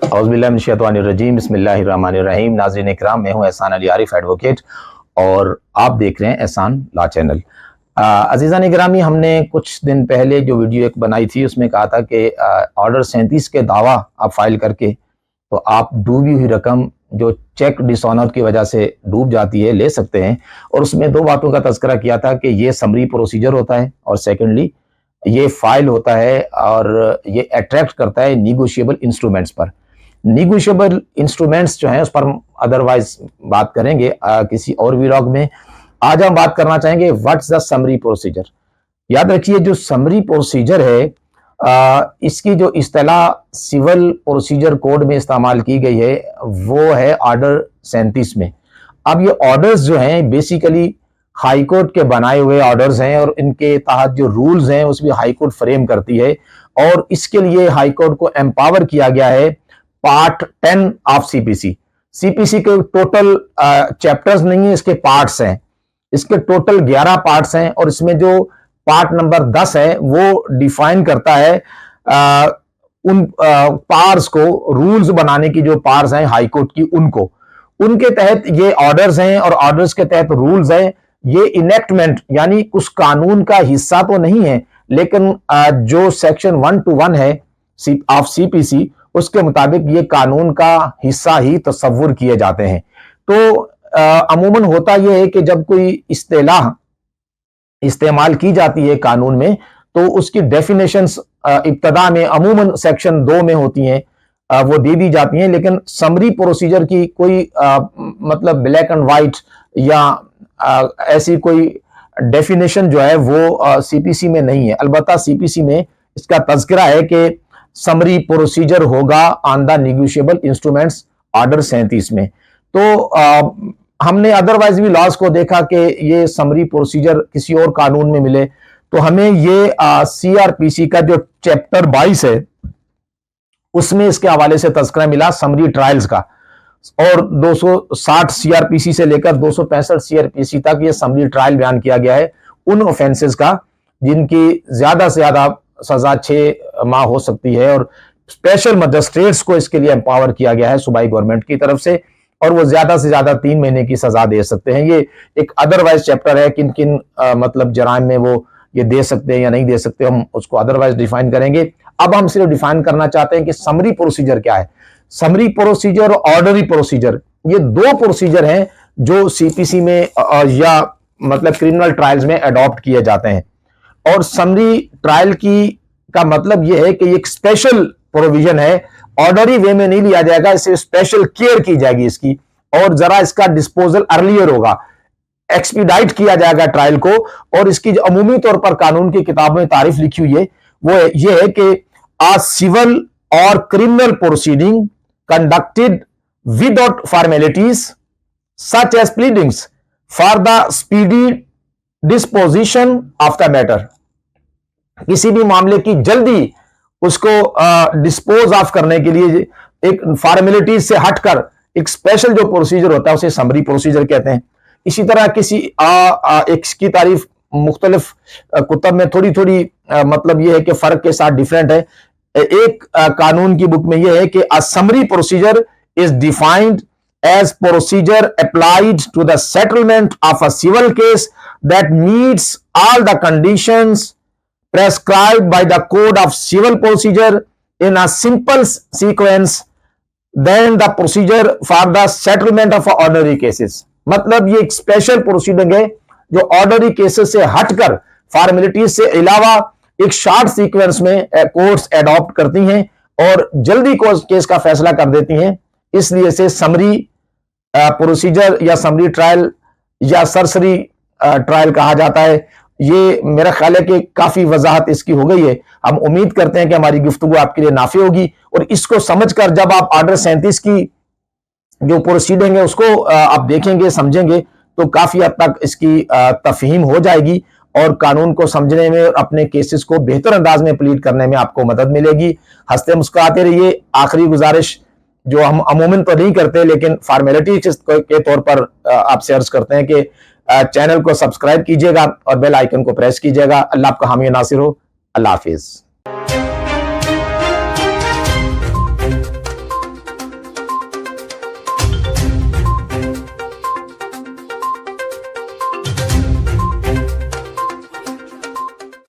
औज़ुबिल्लाहिमिनश्शैतानिर्रजीम बिस्मिल्लाहिर्रहमानिर्रहीम। नाज़रीन इकराम, मैं हूं एहसान अली आरिफ एडवोकेट और आप देख रहे हैं एहसान लॉ चैनल। अज़ीज़ान इकरामी, हमने कुछ दिन पहले जो वीडियो एक बनाई थी उसमें कहा था कि ऑर्डर 37 के दावा आप फाइल करके तो आप डूबी हुई रकम जो चेक डिसऑनर की वजह से डूब जाती है ले सकते हैं। और उसमें दो बातों का तज़किरा किया था कि ये समरी प्रोसीजर होता है और सेकेंडली ये फाइल होता है और ये अट्रैक्ट करता है निगोशिएबल इंस्ट्रूमेंट्स पर। निगोशिएबल इंस्ट्रूमेंट्स जो हैं उस पर हम अदरवाइज बात करेंगे किसी और व्लॉग में। आज हम बात करना चाहेंगे व्हाट्स द समरी प्रोसीजर। याद रखिए, जो समरी प्रोसीजर है इसकी जो इस्तेलाह सिविल प्रोसीजर कोड में इस्तेमाल की गई है वो है ऑर्डर 37 में। अब ये ऑर्डर्स जो हैं बेसिकली हाई कोर्ट के बनाए हुए ऑर्डर्स हैं और इनके तहत जो रूल्स हैं उसमें हाई कोर्ट फ्रेम करती है और इसके लिए हाई कोर्ट को एम्पावर किया गया है पार्ट 10 ऑफ सीपीसी। सीपीसी के टोटल चैप्टर्स नहीं है, इसके पार्ट्स हैं। इसके टोटल 11 पार्ट्स हैं और इसमें जो पार्ट नंबर 10 है वो डिफाइन करता है उन पार्ट्स को, रूल्स बनाने की जो पार्ट्स हैं हाई कोर्ट की उनको, उनके तहत ये ऑर्डर्स हैं और ऑर्डर्स के तहत रूल्स हैं। ये इनेक्टमेंट यानी कुछ कानून का हिस्सा तो नहीं है, लेकिन जो सेक्शन 121 है ऑफ सीपीसी उसके मुताबिक ये कानून का हिस्सा ही तस्वुर किए जाते हैं। तो अमूमन होता यह है कि जब कोई इस्तेलाह इस्तेमाल की जाती है कानून में तो उसकी डेफिनेशंस इब्तदा में अमूमन सेक्शन 2 में होती हैं, वो दे दी जाती हैं, लेकिन समरी प्रोसीजर की कोई मतलब ब्लैक एंड वाइट या ऐसी कोई डेफिनेशन जो है वो सीपीसी में नहीं है। अलबत्ता सीपीसी में इसका तज़किरा है कि समरी प्रोसीजर होगा on the negotiable instruments order 37 में। तो हमने अदरवाइज भी लॉज को देखा कि ये समरी प्रोसीजर किसी और कानून में मिले तो हमें ये सीआरपीसी का जो चैप्टर 22 है उसमें इसके हवाले से तज़किरा मिला समरी ट्रायल्स का, और 260 सीआरपीसी से लेकर 265 सीआरपीसी तक ये समरी ट्रायल बयान किया गया है उन ऑफेंसेस का जिनकी ज्यादा से ज्यादा सजा 6 माह हो सकती है और स्पेशल मजिस्ट्रेट्स को इसके लिए एम्पावर किया गया है सूबाई गवर्नमेंट की तरफ से, और वो ज्यादा से ज्यादा 3 महीने की सजा दे सकते हैं। ये एक अदरवाइज चैप्टर है, किन किन मतलब जराइम में वो ये दे सकते हैं या नहीं दे सकते, हम उसको अदरवाइज डिफाइन करेंगे। अब हम सिर्फ डिफाइन करना चाहते हैं कि समरी प्रोसीजर क्या है। समरी प्रोसीजर और ऑर्डरी प्रोसीजर ये दो प्रोसीजर हैं जो सीपीसी में या मतलब क्रिमिनल ट्रायल्स में अडॉप्ट किए जाते हैं। और समरी ट्रायल का मतलब यह है कि एक स्पेशल प्रोविजन है, ऑर्डरी वे में नहीं लिया जाएगा, इसे स्पेशल केयर की जाएगी इसकी, और जरा इसका डिस्पोजल अर्लियर होगा, एक्सपीडाइट किया जाएगा ट्रायल को। और इसकी जो अमूमी तौर पर कानून की किताबों में तारीफ लिखी हुई है वो ये है कि आ सिविल और criminal proceeding conducted without formalities such as pleadings for the speedy disposition of the matter। किसी भी मामले की जल्दी उसको डिस्पोज ऑफ करने के लिए एक फॉर्मेलिटीज से हटकर एक स्पेशल जो प्रोसीजर होता है उसे समरी प्रोसीजर कहते हैं। इसी तरह किसी एक की तारीफ मुख्तलिफ कुतब में थोड़ी थोड़ी मतलब यह है कि फर्क के साथ डिफरेंट है। एक कानून की बुक में यह है कि a summary procedure is defined as procedure applied to the settlement of a civil case that meets all the conditions prescribed by the code of civil procedure in a simple sequence than the procedure for the settlement of ordinary cases. मतलब ये एक special proceeding है जो ordinary cases से हटकर formalities से अलावा एक शॉर्ट सीक्वेंस में कोर्ट्स एडॉप्ट करती हैं और जल्दी केस का फैसला कर देती हैं। इसलिए से समरी प्रोसीजर या समरी ट्रायल या सरसरी ट्रायल कहा जाता है। ये मेरा ख्याल है कि काफी वजाहत इसकी हो गई है। हम उम्मीद करते हैं कि हमारी गुफ्तगू आपके लिए नाफी होगी और इसको समझकर जब आप ऑर्डर 37 की जो प्रोसीडिंग है उसको आप देखेंगे समझेंगे तो काफी हद तक इसकी तफहीम हो जाएगी और कानून को समझने में और अपने केसेस को बेहतर अंदाज में प्लीड करने में आपको मदद मिलेगी। हंसते मुस्कुराते रहिए। आखिरी गुजारिश जो हम अमूमन तो नहीं करते लेकिन फॉर्मेलिटी के तौर पर आपसे अर्ज करते हैं कि चैनल को सब्सक्राइब कीजिएगा और बेल आइकन को प्रेस कीजिएगा। अल्लाह आपका हामी नासिर हो। अल्लाह हाफिज।